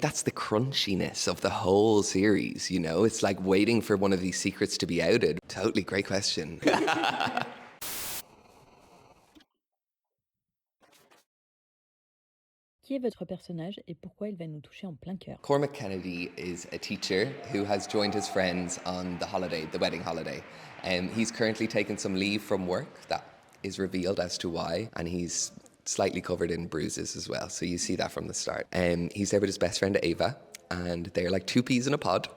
That's the crunchiness of the whole series, you know? It's like waiting for one of these secrets to be outed. Totally, great question. Qui est votre personnage et pourquoi il va nous toucher en plein cœur? Cormac Kennedy is a teacher who has joined his friends on the holiday, the wedding holiday. He's currently taken some leave from work that is revealed as to why, and he's slightly covered in bruises as well, so you see that from the start. He's there with his best friend Ava, and they're like two peas in a pod.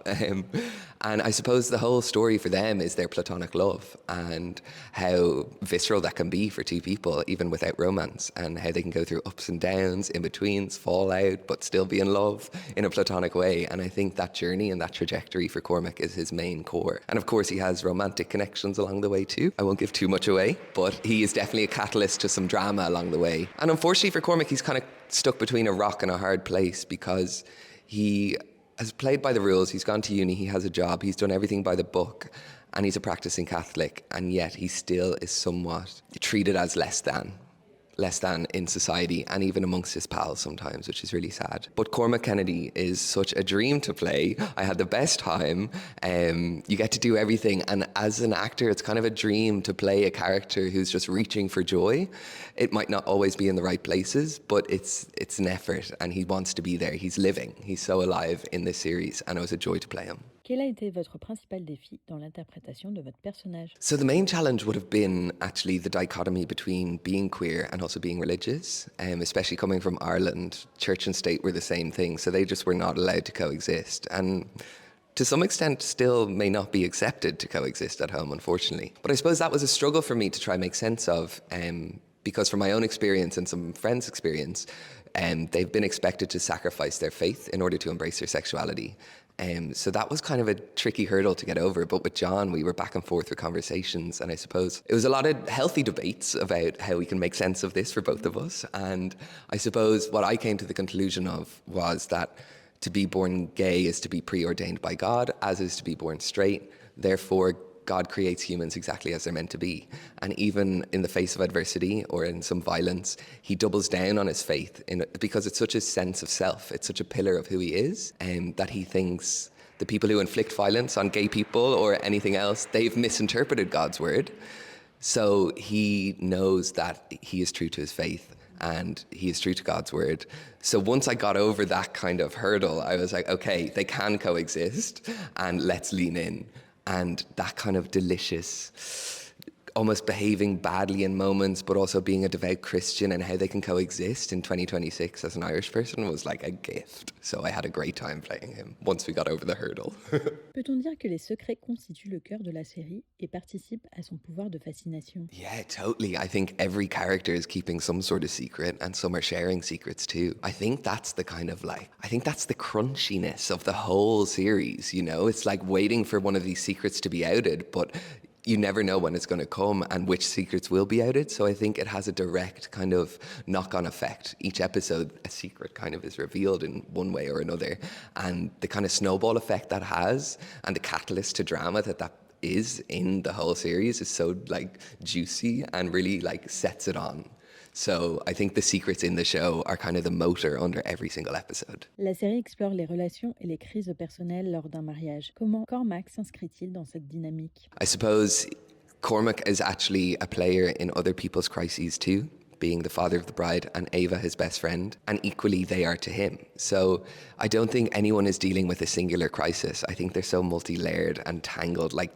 And I suppose the whole story for them is their platonic love and how visceral that can be for two people, even without romance, and how they can go through ups and downs, in-betweens, fall out, but still be in love in a platonic way. And I think that journey and that trajectory for Cormac is his main core. And of course, he has romantic connections along the way too. I won't give too much away, but he is definitely a catalyst to some drama along the way. And unfortunately for Cormac, he's kind of stuck between a rock and a hard place because he has played by the rules, he's gone to uni, he has a job, he's done everything by the book, and he's a practicing Catholic, and yet he still is somewhat treated as less than in society and even amongst his pals sometimes, which is really sad. But Cormac Kennedy is such a dream to play. I had the best time. You get to do everything, and as an actor, it's kind of a dream to play a character who's just reaching for joy. It might not always be in the right places, but it's an effort, and he wants to be there. He's living. He's so alive in this series, and it was a joy to play him. Quel a été votre principal défi dans l'interprétation de votre personnage? So the main challenge would have been actually the dichotomy between being queer and also being religious, especially coming from Ireland. Church and state were the same thing, so they just were not allowed to coexist. And to some extent still may not be accepted to coexist at home, unfortunately. But I suppose that was a struggle for me to try and make sense of, because from my own experience and some friends' experience, they've been expected to sacrifice their faith in order to embrace their sexuality. So that was kind of a tricky hurdle to get over. But with John, we were back and forth with conversations. And I suppose it was a lot of healthy debates about how we can make sense of this for both of us. And I suppose what I came to the conclusion of was that to be born gay is to be preordained by God, as is to be born straight. Therefore, God creates humans exactly as they're meant to be. And even in the face of adversity or in some violence, he doubles down on his faith because it's such a sense of self, it's such a pillar of who he is, that he thinks the people who inflict violence on gay people or anything else, they've misinterpreted God's word. So he knows that he is true to his faith and he is true to God's word. So once I got over that kind of hurdle, I was like, okay, they can coexist and let's lean in. And that kind of delicious, almost behaving badly in moments, but also being a devout Christian and how they can coexist in 2026 as an Irish person was like a gift. So I had a great time playing him once we got over the hurdle. Peut-on dire que les secrets constituent le cœur de la série et participent à son pouvoir de fascination? Yeah, totally. I think every character is keeping some sort of secret and some are sharing secrets too. I think that's the crunchiness of the whole series, you know? It's like waiting for one of these secrets to be outed, but you never know when it's going to come and which secrets will be outed. So I think it has a direct kind of knock-on effect. Each episode, a secret kind of is revealed in one way or another. And the kind of snowball effect that has and the catalyst to drama that is in the whole series is so like juicy and really like sets it on. So I think the secrets in the show are kind of the motor under every single episode. La série explore les relations et les crises personnelles lors d'un mariage. Comment Cormac s'inscrit-il dans cette dynamique? I suppose Cormac is actually a player in other people's crises too, being the father of the bride and Ava his best friend, and equally they are to him. So I don't think anyone is dealing with a singular crisis. I think they're so multi-layered and tangled, like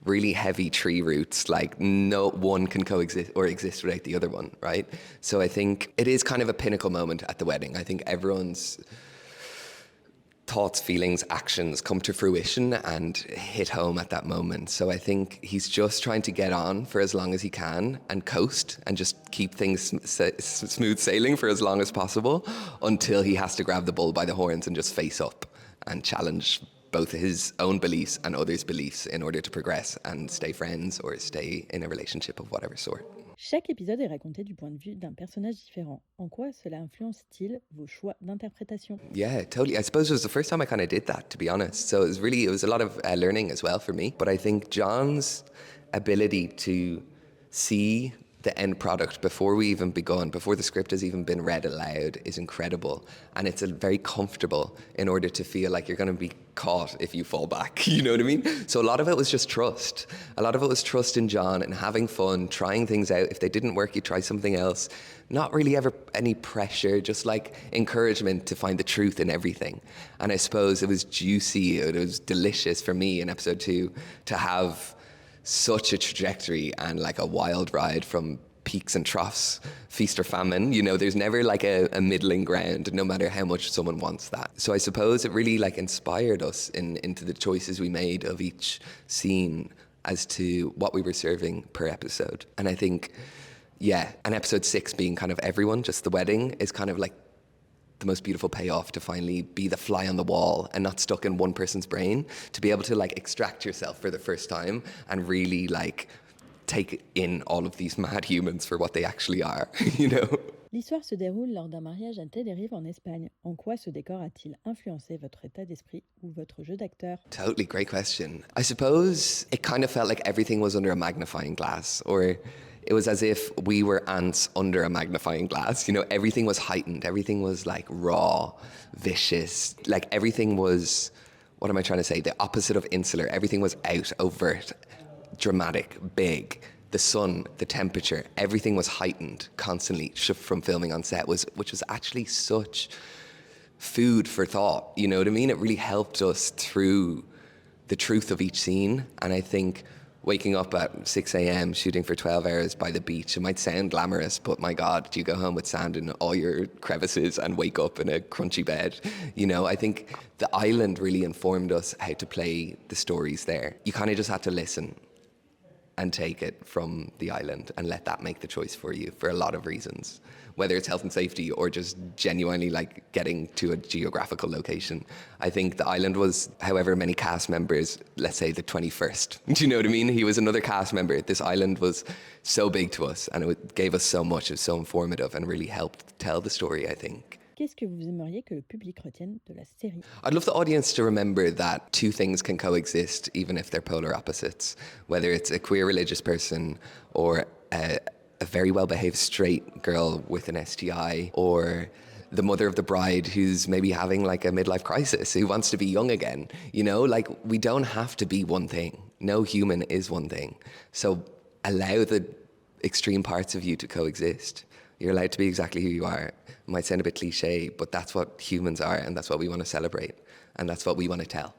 really heavy tree roots, like no one can coexist or exist without the other one, right? So I think it is kind of a pinnacle moment at the wedding. I think everyone's thoughts, feelings, actions come to fruition and hit home at that moment. So I think he's just trying to get on for as long as he can and coast and just keep things smooth sailing for as long as possible until he has to grab the bull by the horns and just face up and challenge both his own beliefs and others' beliefs in order to progress and stay friends or stay in a relationship of whatever sort. Chaque épisode est raconté du point de vue d'un personnage différent. En quoi cela influence-t-il vos choix d'interprétation? Yeah, totally. I suppose it was the first time I kind of did that, to be honest. So it was a lot of learning as well for me. But I think John's ability to see the end product before we even begun, before the script has even been read aloud, is incredible. And it's very comfortable in order to feel like you're going to be caught if you fall back. You know what I mean? So a lot of it was just trust. A lot of it was trust in John and having fun, trying things out. If they didn't work, you try something else. Not really ever any pressure, just like encouragement to find the truth in everything. And I suppose it was juicy, it was delicious for me in episode 2 to have such a trajectory and like a wild ride from peaks and troughs, feast or famine. You know, there's never like a middling ground, no matter how much someone wants that. So I suppose it really like inspired us into the choices we made of each scene as to what we were serving per episode. And I think, yeah, and episode 6 being kind of everyone, just the wedding, is kind of like the most beautiful payoff to finally be the fly on the wall and not stuck in one person's brain, to be able to like extract yourself for the first time and really like take in all of these mad humans for what they actually are, you know? L'histoire se déroule lors d'un mariage à Tenerife en Espagne. En quoi ce décor a-t-il influencé votre état d'esprit ou votre jeu d'acteur? Totally, great question. I suppose it kind of felt like everything was under a magnifying glass, or it was as if we were ants under a magnifying glass. You know, everything was heightened. Everything was like raw, vicious. Like everything was, what am I trying to say? The opposite of insular. Everything was out, overt, dramatic, big. The sun, the temperature, everything was heightened constantly from filming on set, which was actually such food for thought. You know what I mean? It really helped us through the truth of each scene. And I think waking up at 6 a.m. shooting for 12 hours by the beach, it might sound glamorous, but my God, do you go home with sand in all your crevices and wake up in a crunchy bed? You know, I think the island really informed us how to play the stories there. You kind of just had to listen and take it from the island and let that make the choice for you for a lot of reasons, whether it's health and safety or just genuinely like getting to a geographical location. I think the island was however many cast members, let's say the 21st. Do you know what I mean? He was another cast member. This island was so big to us and it gave us so much. It was so informative and really helped tell the story, I think. Qu'est-ce que vous aimeriez que le public retienne de la série? I'd love the audience to remember that two things can coexist even if they're polar opposites, whether it's a queer religious person or a very well-behaved straight girl with an STI, or the mother of the bride who's maybe having like a midlife crisis, who wants to be young again. You know, like we don't have to be one thing. No human is one thing. So allow the extreme parts of you to coexist. You're allowed to be exactly who you are. It might sound a bit cliche, but that's what humans are and that's what we want to celebrate and that's what we want to tell.